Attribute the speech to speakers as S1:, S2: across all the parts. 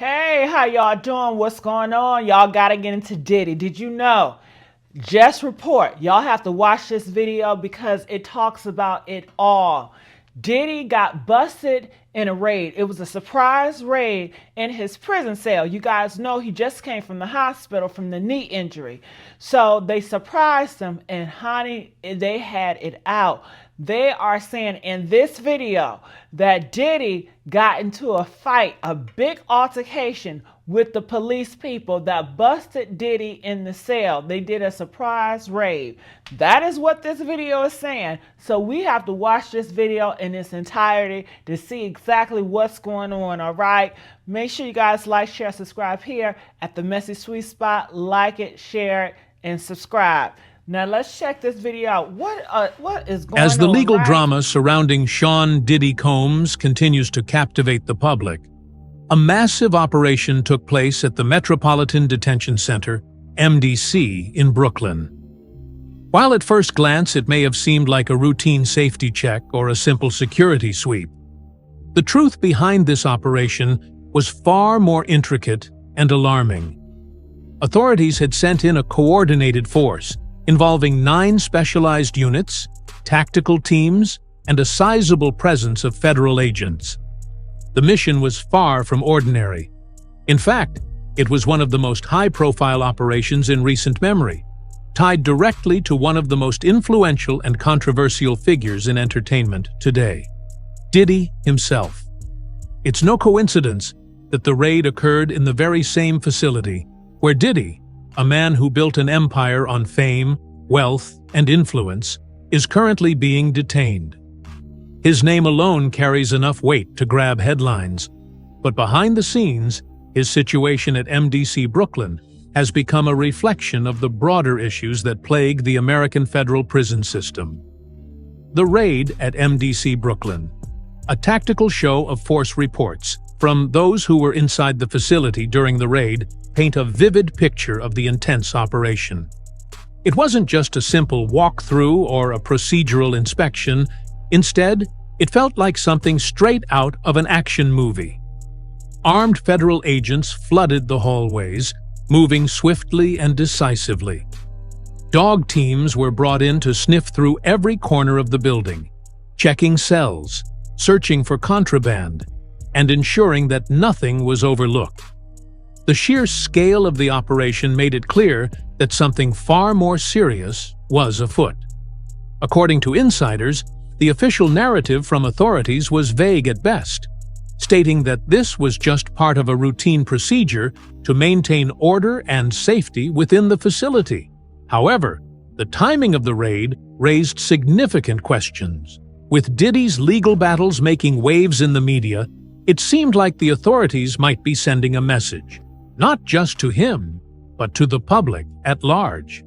S1: Hey, how y'all doing? What's going on? Y'all gotta get into Diddy. Did you know? Just report. Y'all have to watch this video because it talks about it all. Diddy got busted in a raid. It was a surprise raid in his prison cell. You guys know he just came from the hospital from the knee injury. So they surprised him, and honey, they had it out. They are saying in this video that Diddy got into a fight, a big altercation with the police people that busted Diddy in the cell. They did a surprise raid. That is what this video is saying. So we have to watch this video in its entirety to see exactly what's going on, all right? Make sure you guys like, share, subscribe here at the Messy Sweet Spot. Like it, share it, and subscribe. Now let's check this video out. What is going on?
S2: As the legal
S1: right?
S2: drama surrounding Sean Diddy Combs continues to captivate the public, a massive operation took place at the Metropolitan Detention Center, MDC, in Brooklyn. While at first glance it may have seemed like a routine safety check or a simple security sweep, the truth behind this operation was far more intricate and alarming. Authorities had sent in a coordinated force involving 9 specialized units, tactical teams, and a sizable presence of federal agents. The mission was far from ordinary. In fact, it was one of the most high-profile operations in recent memory, tied directly to one of the most influential and controversial figures in entertainment today, Diddy himself. It's no coincidence that the raid occurred in the very same facility where Diddy, a man who built an empire on fame, wealth, and influence, is currently being detained. His name alone carries enough weight to grab headlines, but behind the scenes, his situation at MDC Brooklyn has become a reflection of the broader issues that plague the American federal prison system. The raid at MDC Brooklyn, a tactical show of force reports from those who were inside the facility during the raid, paint a vivid picture of the intense operation. It wasn't just a simple walkthrough or a procedural inspection. Instead, it felt like something straight out of an action movie. Armed federal agents flooded the hallways, moving swiftly and decisively. Dog teams were brought in to sniff through every corner of the building, checking cells, searching for contraband, and ensuring that nothing was overlooked. The sheer scale of the operation made it clear that something far more serious was afoot. According to insiders, the official narrative from authorities was vague at best, stating that this was just part of a routine procedure to maintain order and safety within the facility. However, the timing of the raid raised significant questions. With Diddy's legal battles making waves in the media, it seemed like the authorities might be sending a message, not just to him, but to the public at large.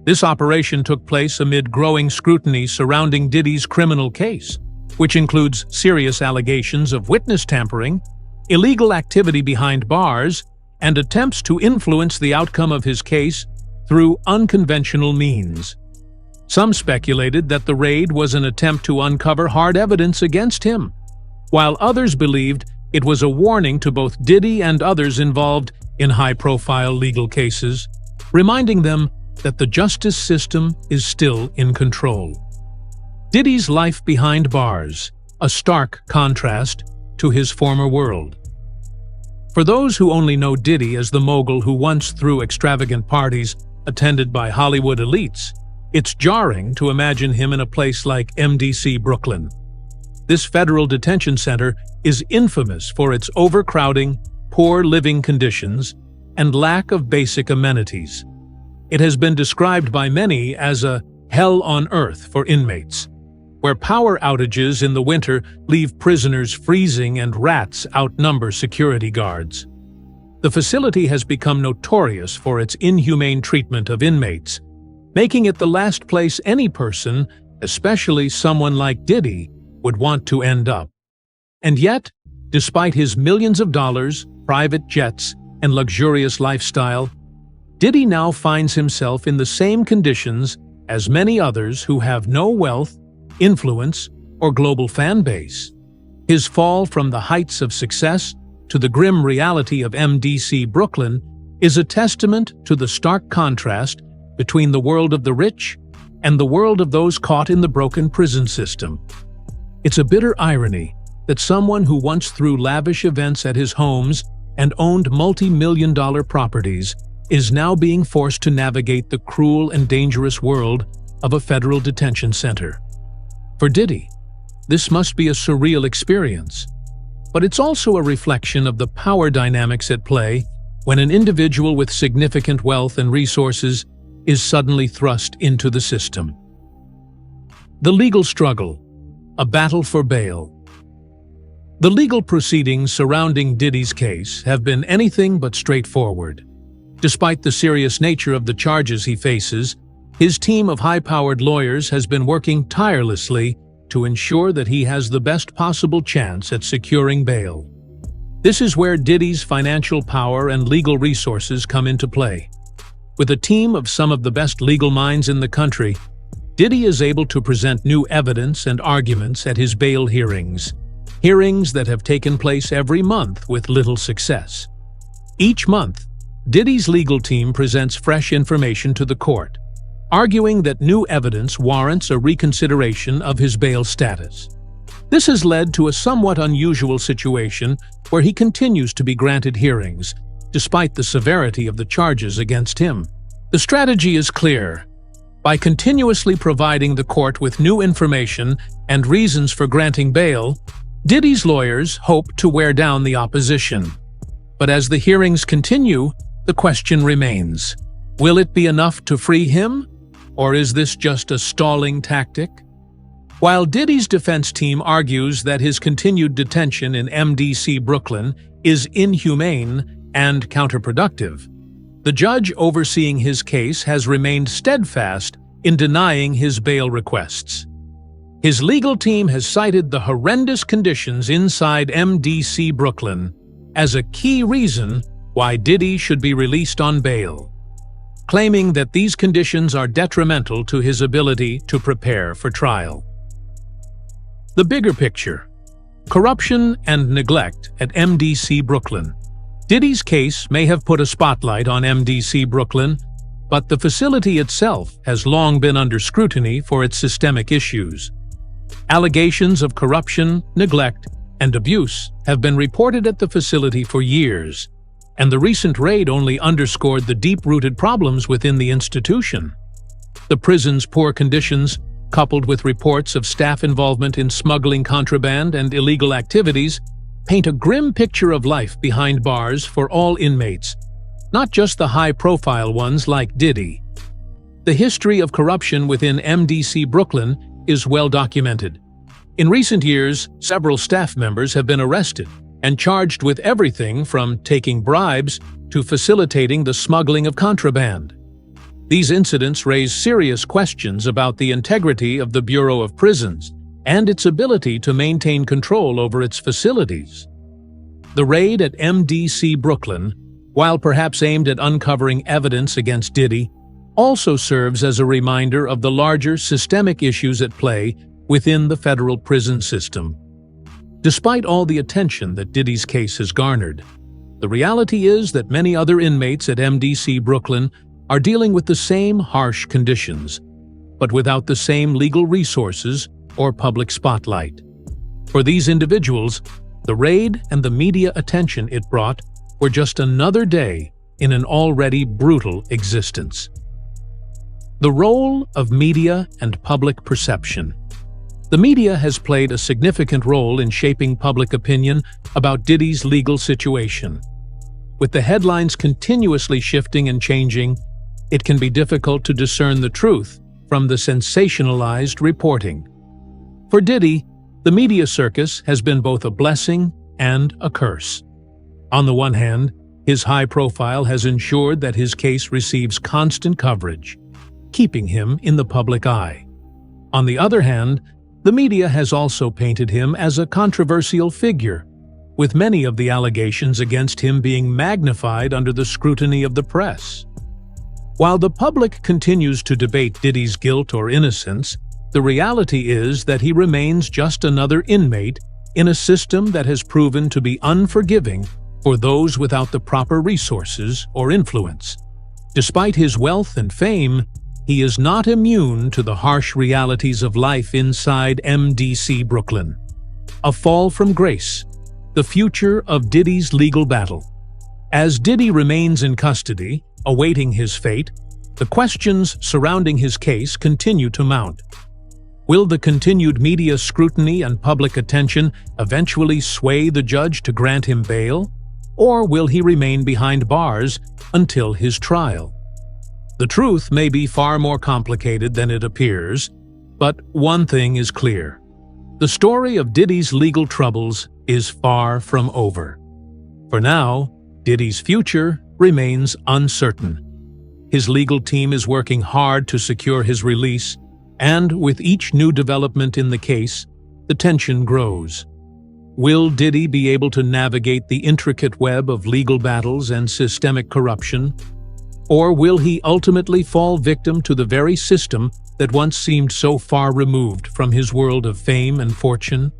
S2: This operation took place amid growing scrutiny surrounding Diddy's criminal case, which includes serious allegations of witness tampering, illegal activity behind bars, and attempts to influence the outcome of his case through unconventional means. Some speculated that the raid was an attempt to uncover hard evidence against him, while others believed it was a warning to both Diddy and others involved in high-profile legal cases, reminding them that the justice system is still in control. Diddy's life behind bars, a stark contrast to his former world. For those who only know Diddy as the mogul who once threw extravagant parties attended by Hollywood elites, it's jarring to imagine him in a place like MDC Brooklyn. This federal detention center is infamous for its overcrowding, poor living conditions, and lack of basic amenities. It has been described by many as a hell on earth for inmates, where power outages in the winter leave prisoners freezing and rats outnumber security guards. The facility has become notorious for its inhumane treatment of inmates, making it the last place any person, especially someone like Diddy, would want to end up. And yet, despite his millions of dollars, private jets, and luxurious lifestyle, Diddy now finds himself in the same conditions as many others who have no wealth, influence, or global fan base. His fall from the heights of success to the grim reality of MDC Brooklyn is a testament to the stark contrast between the world of the rich and the world of those caught in the broken prison system. It's a bitter irony that someone who once threw lavish events at his homes and owned multi-million-dollar properties is now being forced to navigate the cruel and dangerous world of a federal detention center. For Diddy, this must be a surreal experience, but it's also a reflection of the power dynamics at play when an individual with significant wealth and resources is suddenly thrust into the system. The legal struggle, a battle for bail. The legal proceedings surrounding Diddy's case have been anything but straightforward. Despite the serious nature of the charges he faces, his team of high-powered lawyers has been working tirelessly to ensure that he has the best possible chance at securing bail. This is where Diddy's financial power and legal resources come into play. With a team of some of the best legal minds in the country, Diddy is able to present new evidence and arguments at his bail hearings that have taken place every month with little success. Each month, Diddy's legal team presents fresh information to the court, arguing that new evidence warrants a reconsideration of his bail status. This has led to a somewhat unusual situation where he continues to be granted hearings, despite the severity of the charges against him. The strategy is clear. By continuously providing the court with new information and reasons for granting bail, Diddy's lawyers hope to wear down the opposition. But as the hearings continue, the question remains: will it be enough to free him, or is this just a stalling tactic? While Diddy's defense team argues that his continued detention in MDC Brooklyn is inhumane and counterproductive, the judge overseeing his case has remained steadfast in denying his bail requests. His legal team has cited the horrendous conditions inside MDC Brooklyn as a key reason why Diddy should be released on bail, claiming that these conditions are detrimental to his ability to prepare for trial. The bigger picture: corruption and neglect at MDC Brooklyn. Diddy's case may have put a spotlight on MDC Brooklyn, but the facility itself has long been under scrutiny for its systemic issues. Allegations of corruption, neglect, and abuse have been reported at the facility for years, and the recent raid only underscored the deep-rooted problems within the institution. The prison's poor conditions, coupled with reports of staff involvement in smuggling contraband and illegal activities, paint a grim picture of life behind bars for all inmates, not just the high-profile ones like Diddy. The history of corruption within MDC Brooklyn is well documented. In recent years, several staff members have been arrested and charged with everything from taking bribes to facilitating the smuggling of contraband. These incidents raise serious questions about the integrity of the Bureau of Prisons and its ability to maintain control over its facilities. The raid at MDC Brooklyn, while perhaps aimed at uncovering evidence against Diddy, also serves as a reminder of the larger systemic issues at play within the federal prison system. Despite all the attention that Diddy's case has garnered, the reality is that many other inmates at MDC Brooklyn are dealing with the same harsh conditions, but without the same legal resources or public spotlight. For these individuals, the raid and the media attention it brought were just another day in an already brutal existence. The role of media and public perception. The media has played a significant role in shaping public opinion about Diddy's legal situation. With the headlines continuously shifting and changing, it can be difficult to discern the truth from the sensationalized reporting. For Diddy, the media circus has been both a blessing and a curse. On the one hand, his high profile has ensured that his case receives constant coverage, keeping him in the public eye. On the other hand, the media has also painted him as a controversial figure, with many of the allegations against him being magnified under the scrutiny of the press. While the public continues to debate Diddy's guilt or innocence, the reality is that he remains just another inmate in a system that has proven to be unforgiving for those without the proper resources or influence. Despite his wealth and fame, he is not immune to the harsh realities of life inside MDC Brooklyn. A fall from grace. The future of Diddy's legal battle. As Diddy remains in custody, awaiting his fate, the questions surrounding his case continue to mount. Will the continued media scrutiny and public attention eventually sway the judge to grant him bail? Or will he remain behind bars until his trial? The truth may be far more complicated than it appears, but one thing is clear. The story of Diddy's legal troubles is far from over. For now, Diddy's future remains uncertain. His legal team is working hard to secure his release, and with each new development in the case, the tension grows. Will Diddy be able to navigate the intricate web of legal battles and systemic corruption? Or will he ultimately fall victim to the very system that once seemed so far removed from his world of fame and fortune?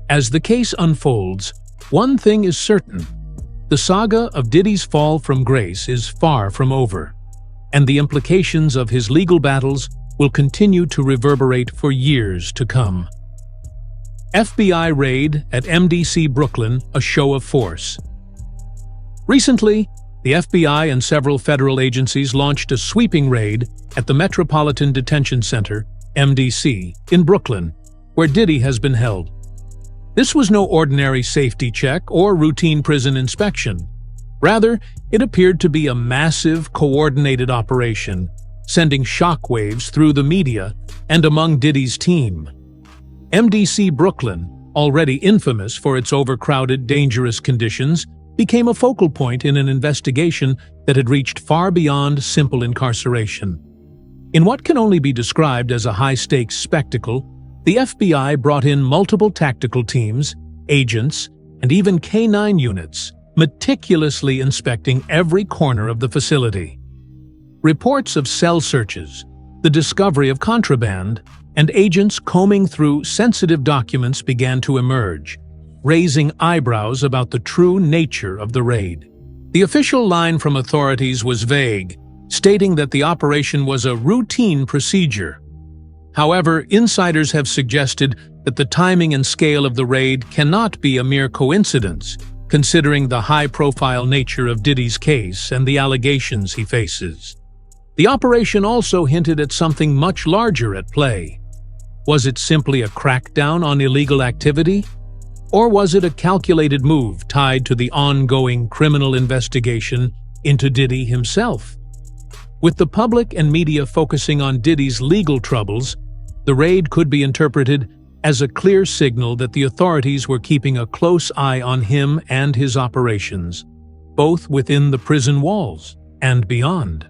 S2: As the case unfolds, one thing is certain. The saga of Diddy's fall from grace is far from over, and the implications of his legal battles will continue to reverberate for years to come. FBI raid at MDC Brooklyn, a show of force. Recently, the FBI and several federal agencies launched a sweeping raid at the Metropolitan Detention Center, MDC, in Brooklyn, where Diddy has been held. This was no ordinary safety check or routine prison inspection. Rather, it appeared to be a massive, coordinated operation, sending shockwaves through the media and among Diddy's team. MDC Brooklyn, already infamous for its overcrowded, dangerous conditions, became a focal point in an investigation that had reached far beyond simple incarceration. In what can only be described as a high-stakes spectacle, the FBI brought in multiple tactical teams, agents, and even K-9 units, meticulously inspecting every corner of the facility. Reports of cell searches, the discovery of contraband, and agents combing through sensitive documents began to emerge, raising eyebrows about the true nature of the raid. The official line from authorities was vague, stating that the operation was a routine procedure. However, insiders have suggested that the timing and scale of the raid cannot be a mere coincidence, considering the high-profile nature of Diddy's case and the allegations he faces. The operation also hinted at something much larger at play. Was it simply a crackdown on illegal activity? Or was it a calculated move tied to the ongoing criminal investigation into Diddy himself? With the public and media focusing on Diddy's legal troubles, the raid could be interpreted as a clear signal that the authorities were keeping a close eye on him and his operations, both within the prison walls and beyond.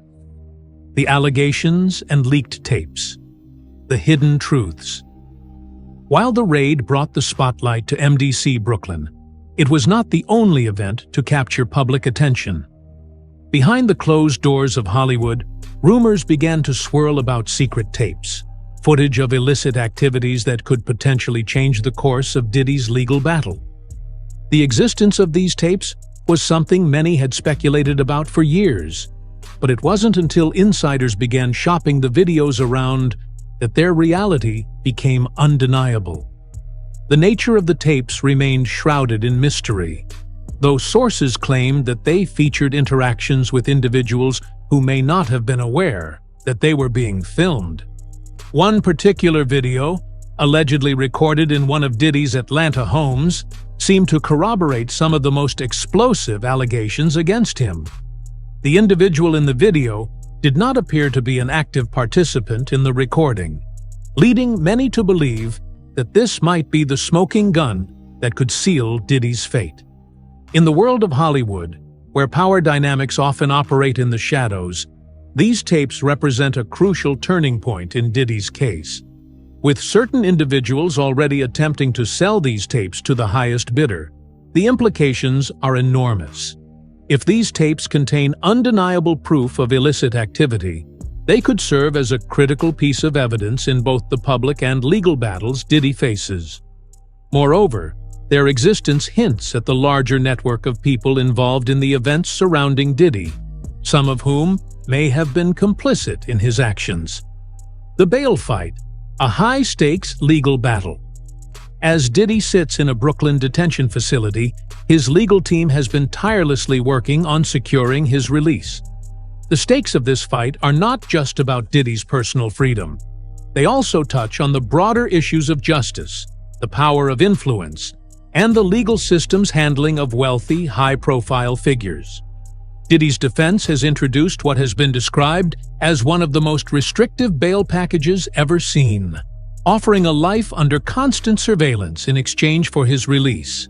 S2: The allegations and leaked tapes. The hidden truths. While the raid brought the spotlight to MDC Brooklyn, it was not the only event to capture public attention. Behind the closed doors of Hollywood, rumors began to swirl about secret tapes, footage of illicit activities that could potentially change the course of Diddy's legal battle. The existence of these tapes was something many had speculated about for years, but it wasn't until insiders began shopping the videos around that their reality became undeniable. The nature of the tapes remained shrouded in mystery, though sources claimed that they featured interactions with individuals who may not have been aware that they were being filmed. One particular video, allegedly recorded in one of Diddy's Atlanta homes, seemed to corroborate some of the most explosive allegations against him. The individual in the video did not appear to be an active participant in the recording, leading many to believe that this might be the smoking gun that could seal Diddy's fate. In the world of Hollywood, where power dynamics often operate in the shadows, these tapes represent a crucial turning point in Diddy's case. With certain individuals already attempting to sell these tapes to the highest bidder, the implications are enormous. If these tapes contain undeniable proof of illicit activity, they could serve as a critical piece of evidence in both the public and legal battles Diddy faces. Moreover, Their existence hints at the larger network of people involved in the events surrounding Diddy, some of whom may have been complicit in his actions. The bail fight, a high-stakes legal battle. As Diddy sits in a Brooklyn detention facility, his legal team has been tirelessly working on securing his release. The stakes of this fight are not just about Diddy's personal freedom. They also touch on the broader issues of justice, the power of influence, and the legal system's handling of wealthy, high-profile figures. Diddy's defense has introduced what has been described as one of the most restrictive bail packages ever seen, offering a life under constant surveillance in exchange for his release.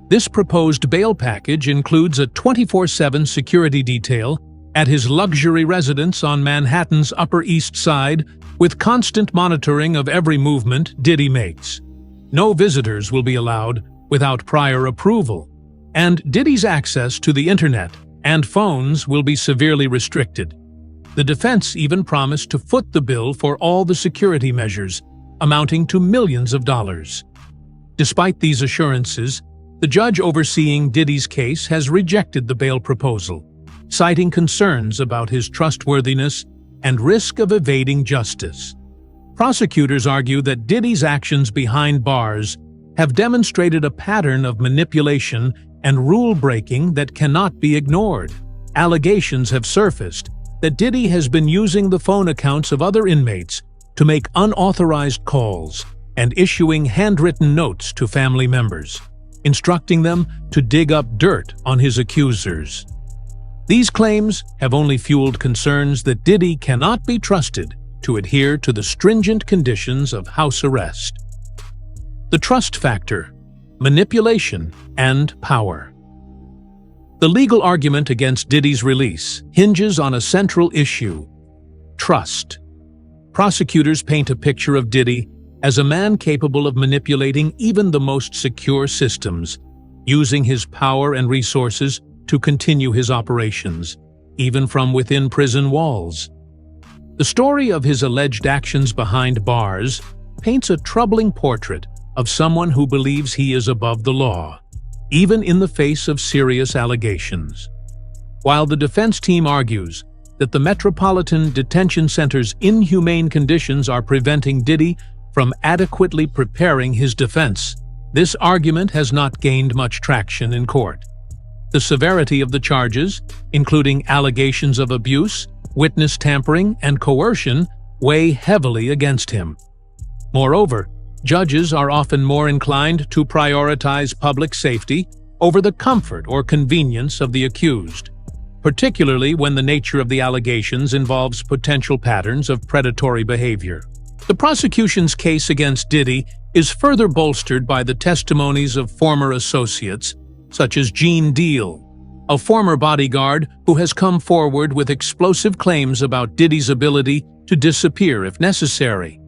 S2: This proposed bail package includes a 24/7 security detail at his luxury residence on Manhattan's Upper East Side, with constant monitoring of every movement Diddy makes. No visitors will be allowed without prior approval, and Diddy's access to the internet and phones will be severely restricted. The defense even promised to foot the bill for all the security measures, amounting to millions of dollars. Despite these assurances, the judge overseeing Diddy's case has rejected the bail proposal, citing concerns about his trustworthiness and risk of evading justice. Prosecutors argue that Diddy's actions behind bars have demonstrated a pattern of manipulation and rule-breaking that cannot be ignored. Allegations have surfaced that Diddy has been using the phone accounts of other inmates to make unauthorized calls and issuing handwritten notes to family members, instructing them to dig up dirt on his accusers. These claims have only fueled concerns that Diddy cannot be trusted to adhere to the stringent conditions of house arrest. The trust factor, manipulation, and power. The legal argument against Diddy's release hinges on a central issue: trust. Prosecutors paint a picture of Diddy as a man capable of manipulating even the most secure systems, using his power and resources to continue his operations, even from within prison walls. The story of his alleged actions behind bars paints a troubling portrait of someone who believes he is above the law, even in the face of serious allegations. While the defense team argues that the Metropolitan Detention Center's inhumane conditions are preventing Diddy from adequately preparing his defense, this argument has not gained much traction in court. The severity of the charges, including allegations of abuse, witness tampering, and coercion, weigh heavily against him. Moreover, judges are often more inclined to prioritize public safety over the comfort or convenience of the accused, particularly when the nature of the allegations involves potential patterns of predatory behavior. The prosecution's case against Diddy is further bolstered by the testimonies of former associates, such as Gene Deal, a former bodyguard who has come forward with explosive claims about Diddy's ability to disappear if necessary.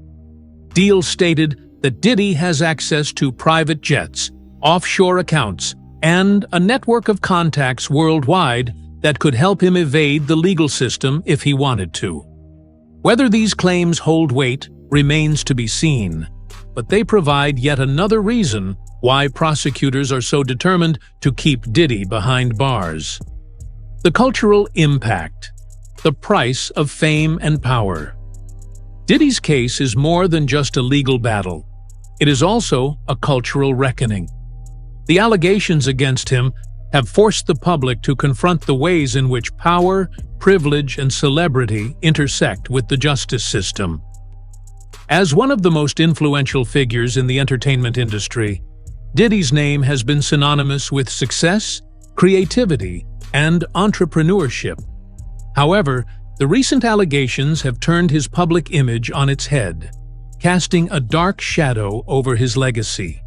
S2: Deal stated that Diddy has access to private jets, offshore accounts, and a network of contacts worldwide that could help him evade the legal system if he wanted to. Whether these claims hold weight remains to be seen, but they provide yet another reason why prosecutors are so determined to keep Diddy behind bars. The cultural impact, the price of fame and power. Diddy's case is more than just a legal battle. It is also a cultural reckoning. The allegations against him have forced the public to confront the ways in which power, privilege, and celebrity intersect with the justice system. As one of the most influential figures in the entertainment industry, Diddy's name has been synonymous with success, creativity, and entrepreneurship. However, the recent allegations have turned his public image on its head, casting a dark shadow over his legacy.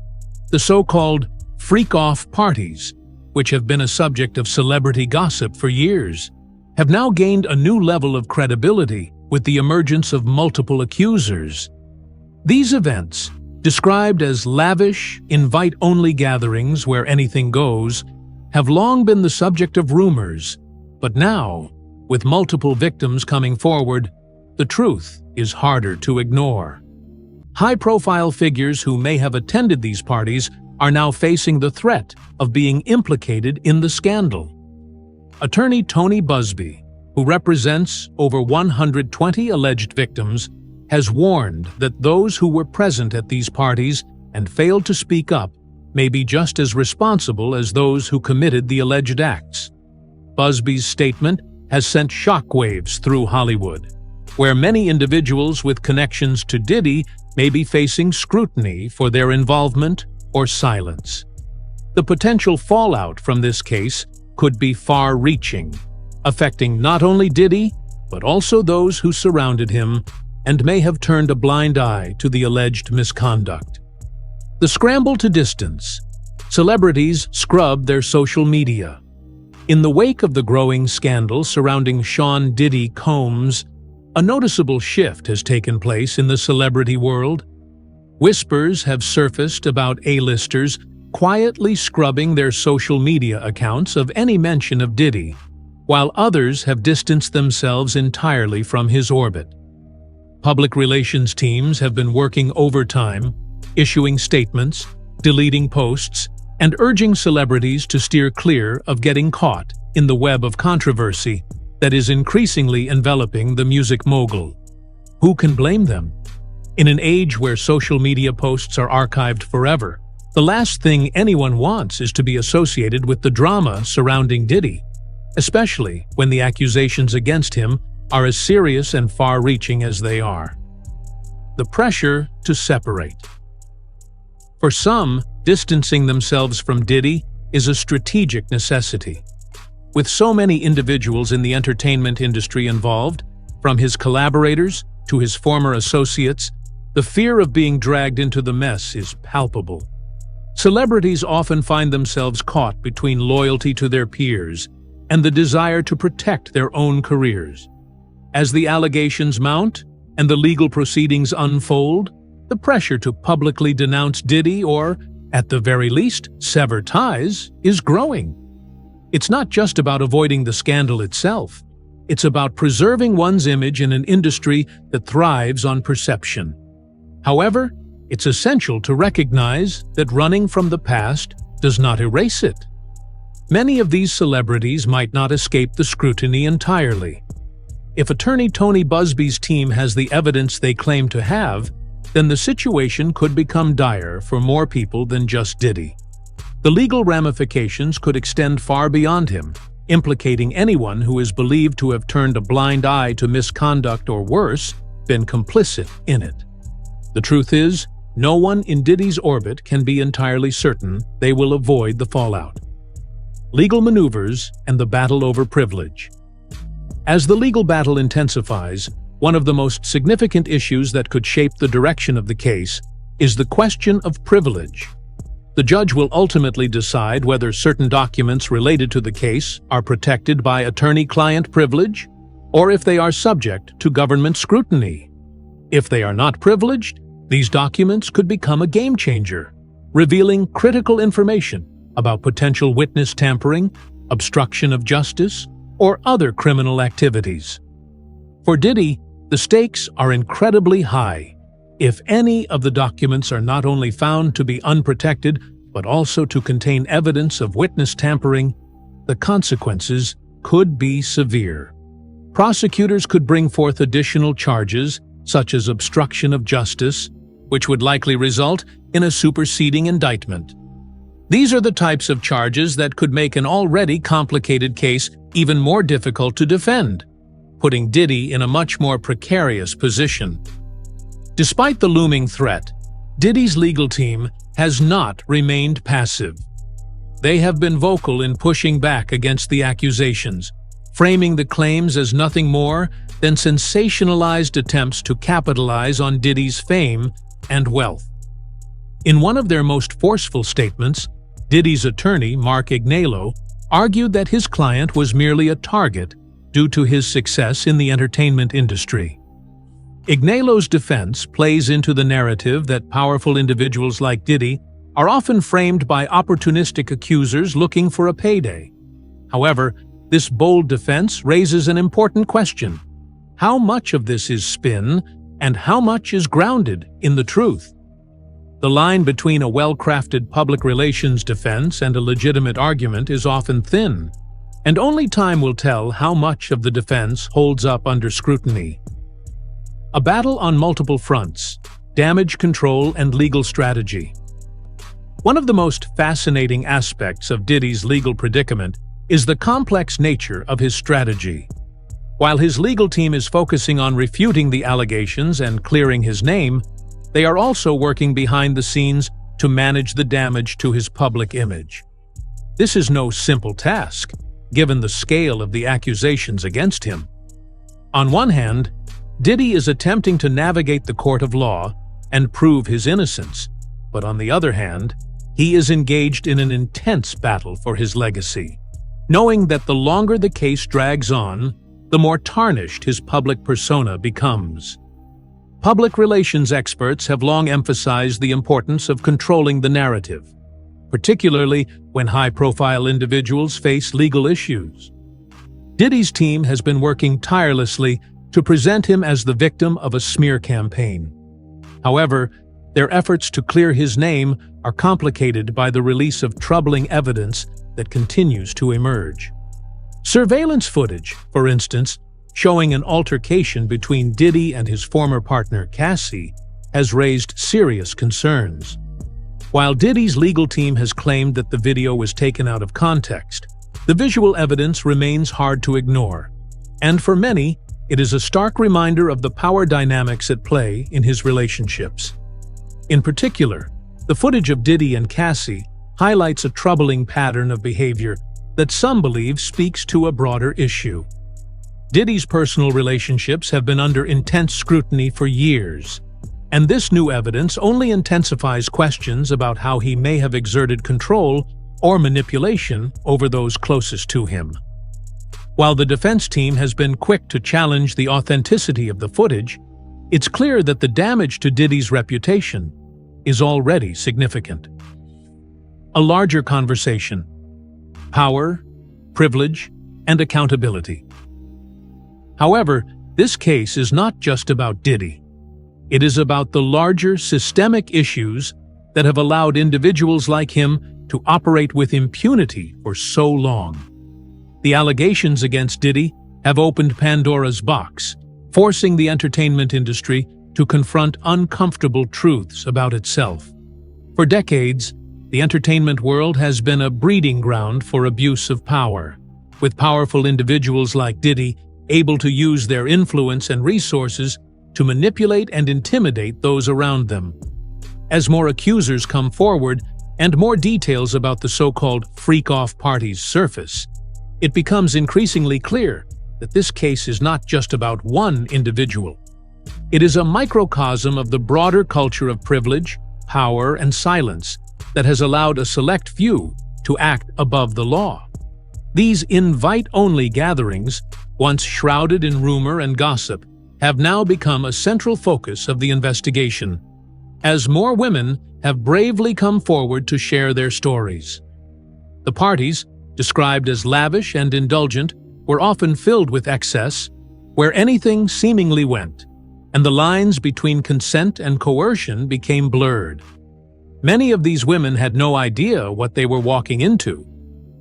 S2: The so-called freak-off parties, which have been a subject of celebrity gossip for years, have now gained a new level of credibility with the emergence of multiple accusers. These events, described as lavish, invite-only gatherings where anything goes, have long been the subject of rumors, but now, with multiple victims coming forward, the truth is harder to ignore. High-profile figures who may have attended these parties are now facing the threat of being implicated in the scandal. Attorney Tony Busby, who represents over 120 alleged victims, has warned that those who were present at these parties and failed to speak up may be just as responsible as those who committed the alleged acts. Busby's statement has sent shockwaves through Hollywood, where many individuals with connections to Diddy may be facing scrutiny for their involvement or silence. The potential fallout from this case could be far-reaching, affecting not only Diddy, but also those who surrounded him and may have turned a blind eye to the alleged misconduct. The scramble to distance. Celebrities scrub their social media. In the wake of the growing scandal surrounding Sean Diddy Combs, a noticeable shift has taken place in the celebrity world. Whispers have surfaced about A-listers quietly scrubbing their social media accounts of any mention of Diddy, while others have distanced themselves entirely from his orbit. Public relations teams have been working overtime, issuing statements, deleting posts, and urging celebrities to steer clear of getting caught in the web of controversy that is increasingly enveloping the music mogul. Who can blame them? In an age where social media posts are archived forever, the last thing anyone wants is to be associated with the drama surrounding Diddy, especially when the accusations against him are as serious and far-reaching as they are. The pressure to separate. For some, distancing themselves from Diddy is a strategic necessity. With so many individuals in the entertainment industry involved, from his collaborators to his former associates, the fear of being dragged into the mess is palpable. Celebrities often find themselves caught between loyalty to their peers and the desire to protect their own careers. As the allegations mount and the legal proceedings unfold, the pressure to publicly denounce Diddy or, at the very least, sever ties is growing. It's not just about avoiding the scandal itself. It's about preserving one's image in an industry that thrives on perception. However, it's essential to recognize that running from the past does not erase it. Many of these celebrities might not escape the scrutiny entirely. If attorney Tony Busby's team has the evidence they claim to have, then the situation could become dire for more people than just Diddy. The legal ramifications could extend far beyond him, implicating anyone who is believed to have turned a blind eye to misconduct or worse, been complicit in it. The truth is, no one in Diddy's orbit can be entirely certain they will avoid the fallout. Legal maneuvers and the battle over privilege. As the legal battle intensifies, one of the most significant issues that could shape the direction of the case is the question of privilege. The judge will ultimately decide whether certain documents related to the case are protected by attorney-client privilege or if they are subject to government scrutiny. If they are not privileged, these documents could become a game-changer, revealing critical information about potential witness tampering, obstruction of justice, or other criminal activities. For Diddy, the stakes are incredibly high. If any of the documents are not only found to be unprotected, but also to contain evidence of witness tampering, the consequences could be severe. Prosecutors could bring forth additional charges, such as obstruction of justice, which would likely result in a superseding indictment. These are the types of charges that could make an already complicated case even more difficult to defend, putting Diddy in a much more precarious position. Despite the looming threat, Diddy's legal team has not remained passive. They have been vocal in pushing back against the accusations, framing the claims as nothing more than sensationalized attempts to capitalize on Diddy's fame and wealth. In one of their most forceful statements, Diddy's attorney, Mark Ignalo, argued that his client was merely a target due to his success in the entertainment industry. Ignalo's defense plays into the narrative that powerful individuals like Diddy are often framed by opportunistic accusers looking for a payday. However, this bold defense raises an important question. How much of this is spin, and how much is grounded in the truth? The line between a well-crafted public relations defense and a legitimate argument is often thin, and only time will tell how much of the defense holds up under scrutiny. A battle on multiple fronts: damage control and legal strategy. One of the most fascinating aspects of Diddy's legal predicament is the complex nature of his strategy. While his legal team is focusing on refuting the allegations and clearing his name, they are also working behind the scenes to manage the damage to his public image. This is no simple task, given the scale of the accusations against him. On one hand, Diddy is attempting to navigate the court of law and prove his innocence, but on the other hand, he is engaged in an intense battle for his legacy, knowing that the longer the case drags on, the more tarnished his public persona becomes. Public relations experts have long emphasized the importance of controlling the narrative, particularly when high-profile individuals face legal issues. Diddy's team has been working tirelessly to present him as the victim of a smear campaign. However, their efforts to clear his name are complicated by the release of troubling evidence that continues to emerge. Surveillance footage, for instance, showing an altercation between Diddy and his former partner Cassie, has raised serious concerns. While Diddy's legal team has claimed that the video was taken out of context, the visual evidence remains hard to ignore, and for many, it is a stark reminder of the power dynamics at play in his relationships. In particular, the footage of Diddy and Cassie highlights a troubling pattern of behavior that some believe speaks to a broader issue. Diddy's personal relationships have been under intense scrutiny for years, and this new evidence only intensifies questions about how he may have exerted control or manipulation over those closest to him. While the defense team has been quick to challenge the authenticity of the footage, it's clear that the damage to Diddy's reputation is already significant. A larger conversation: power, privilege, and accountability. However, this case is not just about Diddy. It is about the larger systemic issues that have allowed individuals like him to operate with impunity for so long. The allegations against Diddy have opened Pandora's box, forcing the entertainment industry to confront uncomfortable truths about itself. For decades, the entertainment world has been a breeding ground for abuse of power, with powerful individuals like Diddy able to use their influence and resources to manipulate and intimidate those around them. As more accusers come forward and more details about the so-called freak-off parties surface, it becomes increasingly clear that this case is not just about one individual. It is a microcosm of the broader culture of privilege, power, and silence that has allowed a select few to act above the law. These invite-only gatherings, once shrouded in rumor and gossip, have now become a central focus of the investigation, as more women have bravely come forward to share their stories. The parties, described as lavish and indulgent, were often filled with excess, where anything seemingly went, and the lines between consent and coercion became blurred. Many of these women had no idea what they were walking into,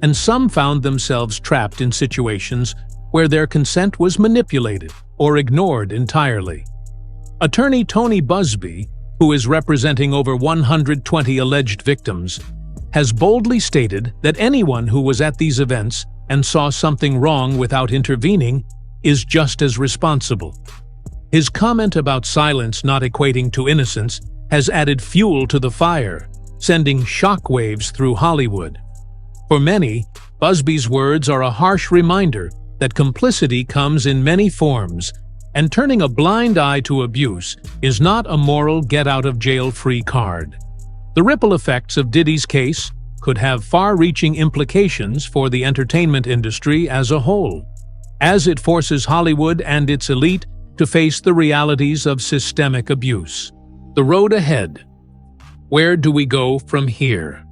S2: and some found themselves trapped in situations where their consent was manipulated or ignored entirely. Attorney Tony Busby, who is representing over 120 alleged victims, has boldly stated that anyone who was at these events and saw something wrong without intervening is just as responsible. His comment about silence not equating to innocence has added fuel to the fire, sending shockwaves through Hollywood. For many, Busby's words are a harsh reminder that complicity comes in many forms, and turning a blind eye to abuse is not a moral get-out-of-jail-free card. The ripple effects of Diddy's case could have far-reaching implications for the entertainment industry as a whole, as it forces Hollywood and its elite to face the realities of systemic abuse. The road ahead. Where do we go from here?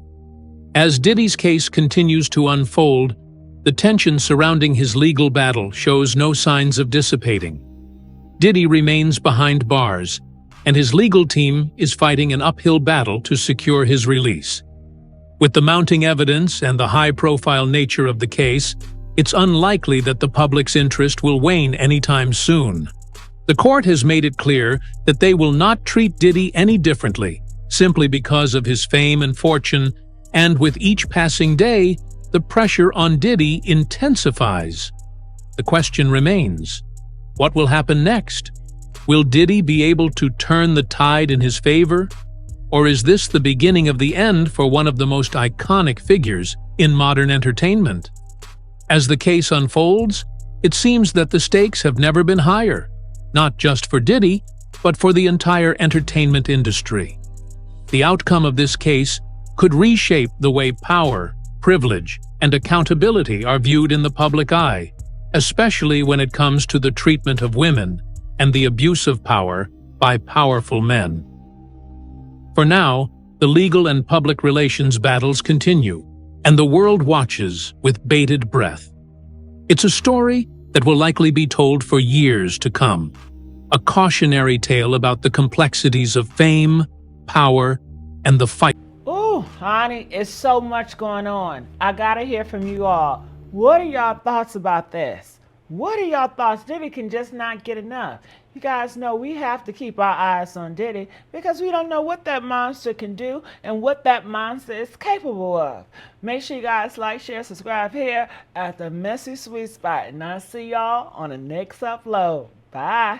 S2: As Diddy's case continues to unfold, the tension surrounding his legal battle shows no signs of dissipating. Diddy remains behind bars, and his legal team is fighting an uphill battle to secure his release. With the mounting evidence and the high-profile nature of the case, it's unlikely that the public's interest will wane anytime soon. The court has made it clear that they will not treat Diddy any differently, simply because of his fame and fortune, and with each passing day, the pressure on Diddy intensifies. The question remains, what will happen next? Will Diddy be able to turn the tide in his favor? Or is this the beginning of the end for one of the most iconic figures in modern entertainment? As the case unfolds, it seems that the stakes have never been higher, not just for Diddy, but for the entire entertainment industry. The outcome of this case could reshape the way power, privilege, and accountability are viewed in the public eye, especially when it comes to the treatment of women and the abuse of power by powerful men. For now, the legal and public relations battles continue, and the world watches with bated breath. It's a story that will likely be told for years to come, a cautionary tale about the complexities of fame, power, and the fight.
S1: Ooh, honey, it's so much going on. I gotta hear from you all. What are y'all thoughts about this? What are y'all thoughts? Diddy can just not get enough. You guys know we have to keep our eyes on Diddy because we don't know what that monster can do and what that monster is capable of. Make sure you guys like, share, subscribe here at the Messy Sweet Spot. And I'll see y'all on the next upload. Bye.